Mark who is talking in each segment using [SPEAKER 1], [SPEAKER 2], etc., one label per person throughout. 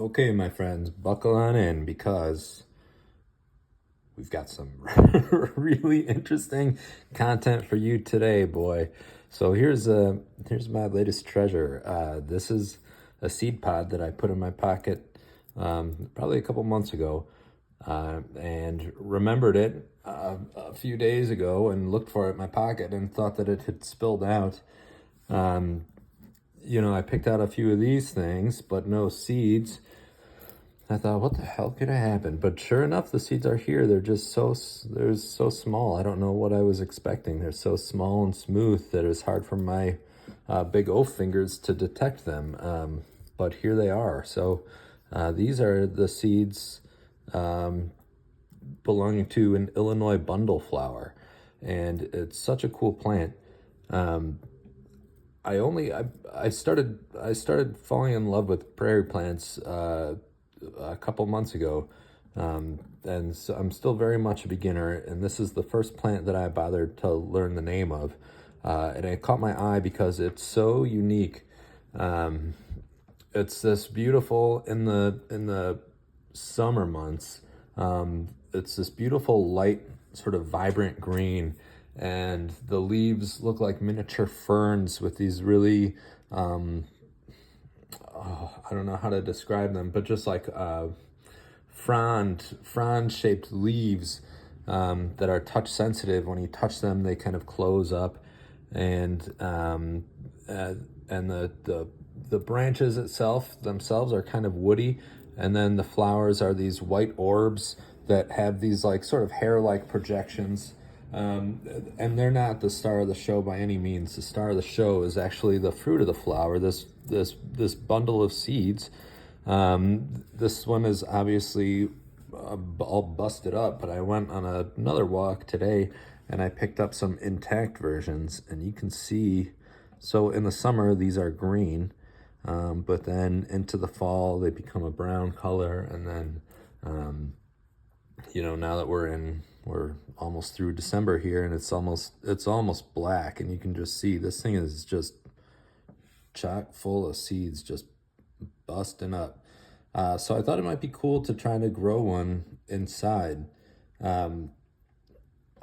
[SPEAKER 1] Okay, my friends, buckle on in because we've got some really interesting content for you today, boy. So here's my latest treasure. This is a seed pod that I put in my pocket probably a couple months ago, and remembered it a few days ago and looked for it in my pocket and thought that it had spilled out. Um, I picked out a few of these things, but no seeds. I thought, what the hell could have happened? But sure enough, the seeds are here. They're so small. I don't know what I was expecting. They're so small and smooth that it's hard for my big O fingers to detect them. But here they are. So these are the seeds belonging to an Illinois bundle flower, and it's such a cool plant. Um, I started falling in love with prairie plants a couple months ago, and so I'm still very much a beginner. And this is the first plant that I bothered to learn the name of, and it caught my eye because it's so unique. Um, it's this beautiful in the summer months. It's this beautiful light, sort of vibrant green, and the leaves look like miniature ferns with these really I don't know how to describe them, but just like frond shaped leaves that are touch sensitive. When you touch them, they kind of close up, and the branches themselves are kind of woody, and then the flowers are these white orbs that have these like sort of hair-like projections. And they're not the star of the show by any means. The star of the show is actually the fruit of the flower. This bundle of seeds. This one is obviously all busted up, but I went on another walk today and I picked up some intact versions, and you can see. So in the summer these are green, but then into the fall they become a brown color, and then now that we're almost through December here, and it's almost black, and you can just see this thing is just chock full of seeds, just busting up. So I thought it might be cool to try to grow one inside. Um,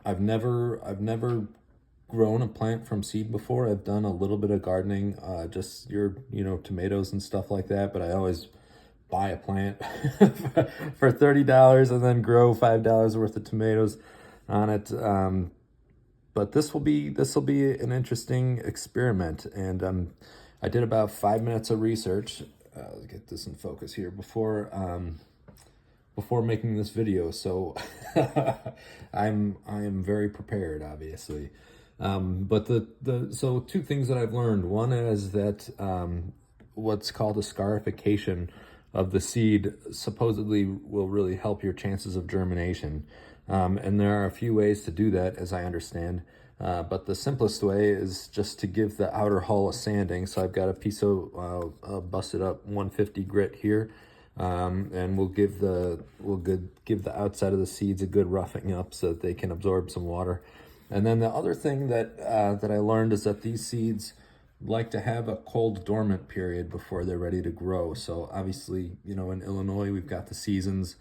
[SPEAKER 1] I've never grown a plant from seed before. I've done a little bit of gardening, just your tomatoes and stuff like that, but I always buy a plant for $30 and then grow $5 worth of tomatoes on it. But this will be an interesting experiment, and I did about 5 minutes of research. Let's get this in focus here before making this video, so I am very prepared, obviously. But so two things that I've learned. One is that what's called a scarification of the seed supposedly will really help your chances of germination. And there are a few ways to do that, as I understand. But the simplest way is just to give the outer hull a sanding. So I've got a piece of busted up 150 grit here, and we'll give the outside of the seeds a good roughing up so that they can absorb some water. And then the other thing that I learned is that these seeds like to have a cold dormant period before they're ready to grow. So obviously, in Illinois, we've got the seasons.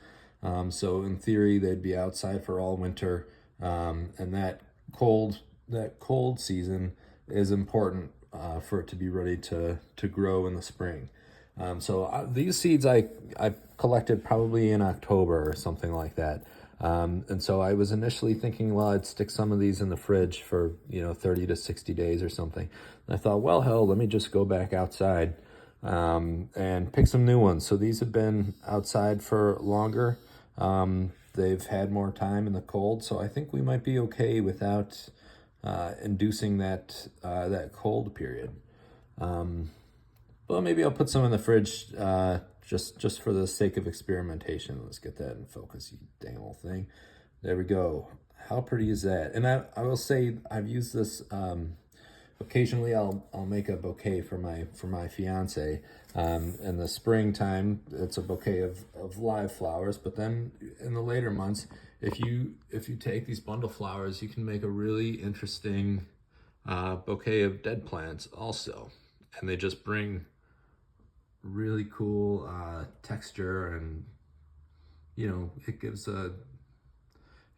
[SPEAKER 1] So in theory, they'd be outside for all winter. And that cold season is important for it to be ready to grow in the spring. So these seeds I collected probably in October or something like that. And so I was initially thinking, well, I'd stick some of these in the fridge for 30 to 60 days or something. And I thought, well, hell, let me just go back outside and pick some new ones. So these have been outside for longer. They've had more time in the cold, so I think we might be okay without inducing that cold period. Well, maybe I'll put some in the fridge just for the sake of experimentation. Let's get that in focus, you dang old thing. There we go. How pretty is that? And I will say I've used this occasionally. I'll make a bouquet for my fiance. In the springtime, it's a bouquet of live flowers. But then in the later months, if you take these bundle flowers, you can make a really interesting bouquet of dead plants also, and they just bring really cool texture, and you know, it gives the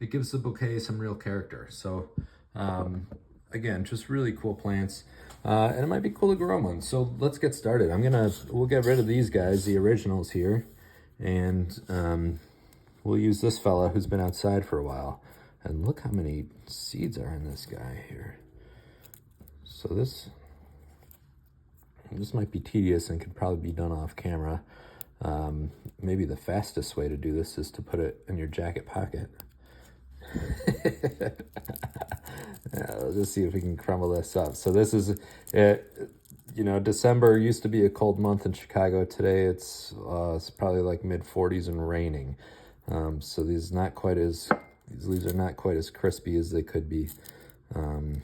[SPEAKER 1] bouquet some real character. So again, just really cool plants. And it might be cool to grow one. So let's get started. We'll get rid of these guys, the originals here, and we'll use this fella who's been outside for a while. And look how many seeds are in this guy here. So this might be tedious and could probably be done off camera. Maybe the fastest way to do this is to put it in your jacket pocket. Yeah, let's just see if we can crumble this up. So this is it. You know, December used to be a cold month in Chicago. Today it's probably like mid-40s and raining. So these leaves are not quite as crispy as they could be. And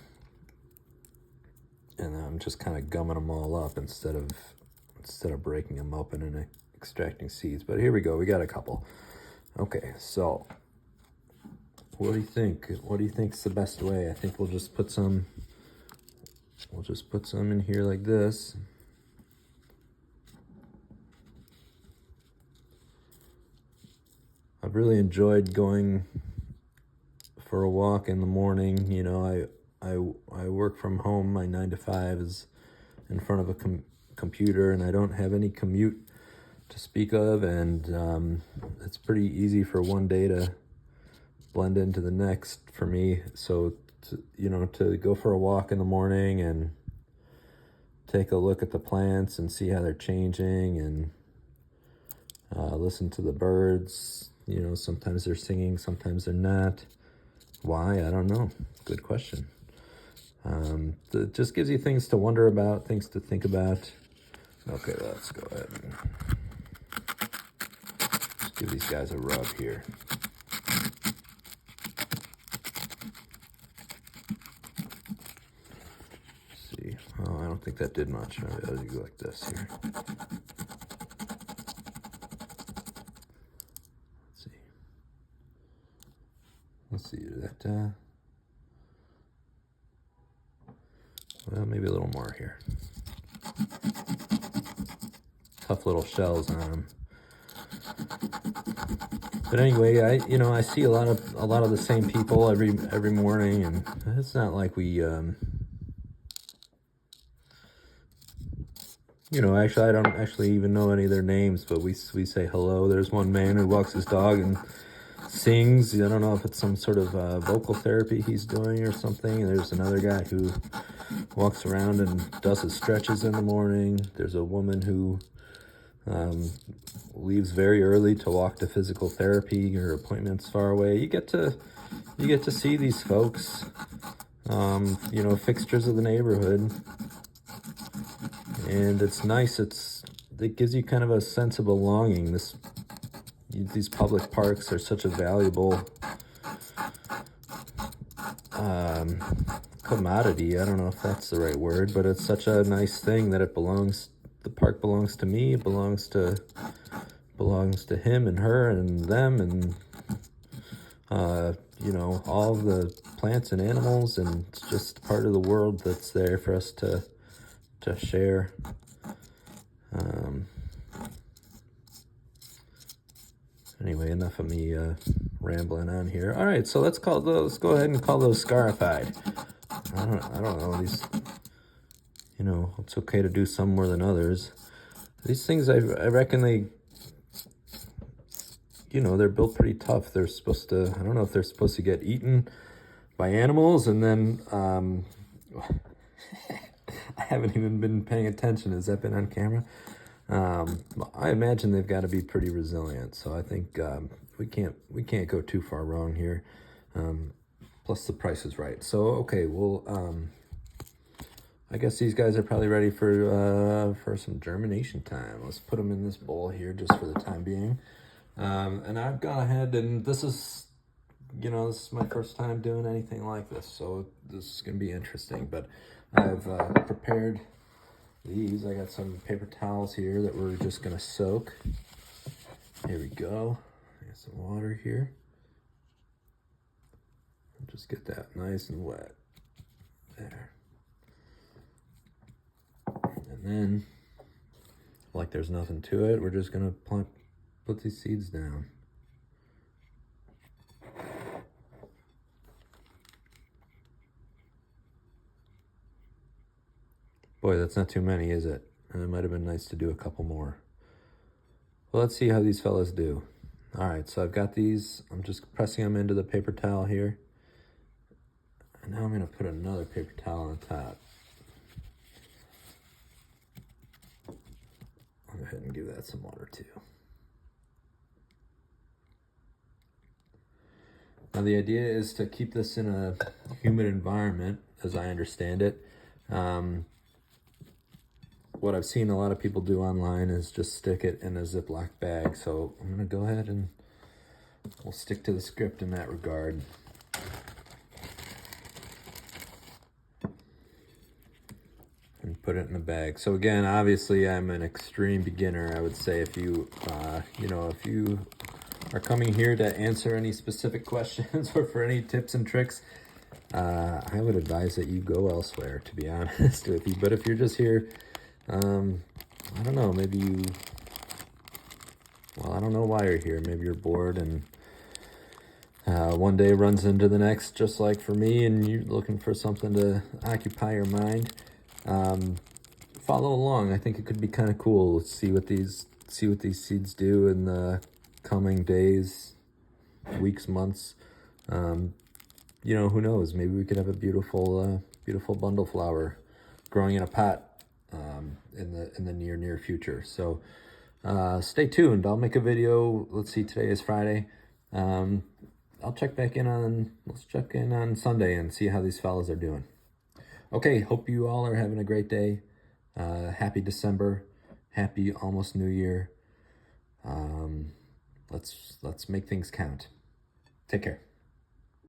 [SPEAKER 1] I'm just kind of gumming them all up instead of breaking them open and extracting seeds. But here we go. We got a couple. Okay, so what do you think? What do you think's the best way? I think we'll just put some in here like this. I've really enjoyed going for a walk in the morning. You know, I work from home. My 9 to 5 is in front of a computer, and I don't have any commute to speak of, and it's pretty easy for one day to blend into the next for me. So to go for a walk in the morning and take a look at the plants and see how they're changing, and listen to the birds. You know, sometimes they're singing, sometimes they're not. Why? I don't know. Good question. It just gives you things to wonder about, things to think about. Okay, let's go ahead and just give these guys a rub here. See. Oh, I don't think that did much. I'll go like this here. Let's see, that, well, maybe a little more here. Tough little shells on them. But anyway, I see a lot of the same people every morning, and it's not like we, actually, I don't actually even know any of their names, but we say hello. There's one man who walks his dog and sings. I don't know if it's some sort of vocal therapy he's doing or something. There's another guy who walks around and does his stretches in the morning. There's a woman who leaves very early to walk to physical therapy. Her appointment's far away. You get to see these folks, fixtures of the neighborhood, and it's nice. It gives you kind of a sense of belonging. These public parks are such a valuable commodity. I don't know if that's the right word, but it's such a nice thing that the park belongs to me. It belongs to him and her and them, and all the plants and animals, and it's just part of the world that's there for us to share. Anyway, enough of me rambling on here. All right, so let's go ahead and call those scarified. I don't know these. It's okay to do some more than others. These things, I reckon they're built pretty tough. They're supposed to. I don't know if they're supposed to get eaten by animals, and then I haven't even been paying attention. Has that been on camera? I imagine they've got to be pretty resilient, so I think we can't go too far wrong here. Plus the price is right. So okay, well, I guess these guys are probably ready for some germination time. Let's put them in this bowl here just for the time being. And I've gone ahead, and this is my first time doing anything like this, so this is gonna be interesting. But I've prepared these. I got some paper towels here that we're just gonna soak. Here we go. I got some water here. Just get that nice and wet. There. And then like there's nothing to it. We're just gonna put these seeds down. Boy, that's not too many, is it? And it might have been nice to do a couple more. Well, let's see how these fellas do. All right, so I've got these. I'm just pressing them into the paper towel here. And now I'm gonna put another paper towel on top. I'll go ahead and give that some water too. Now the idea is to keep this in a humid environment, as I understand it. What I've seen a lot of people do online is just stick it in a Ziploc bag. So I'm gonna go ahead and we'll stick to the script in that regard. And put it in a bag. So again, obviously I'm an extreme beginner. I would say if you, if you are coming here to answer any specific questions or for any tips and tricks, I would advise that you go elsewhere, to be honest with you. But if you're just here, I don't know, maybe I don't know why you're here. Maybe you're bored and one day runs into the next, just like for me, and you're looking for something to occupy your mind. Follow along. I think it could be kind of cool. Let's see what these seeds do in the coming days, weeks, months. Who knows? Maybe we could have a beautiful bundle flower growing in a pot in the near future. So stay tuned. I'll make a video. Let's see, today is Friday. Let's check in on Sunday and see how these fellas are doing. Okay, hope you all are having a great day. Happy December. Happy almost New Year. Let's make things count. Take care.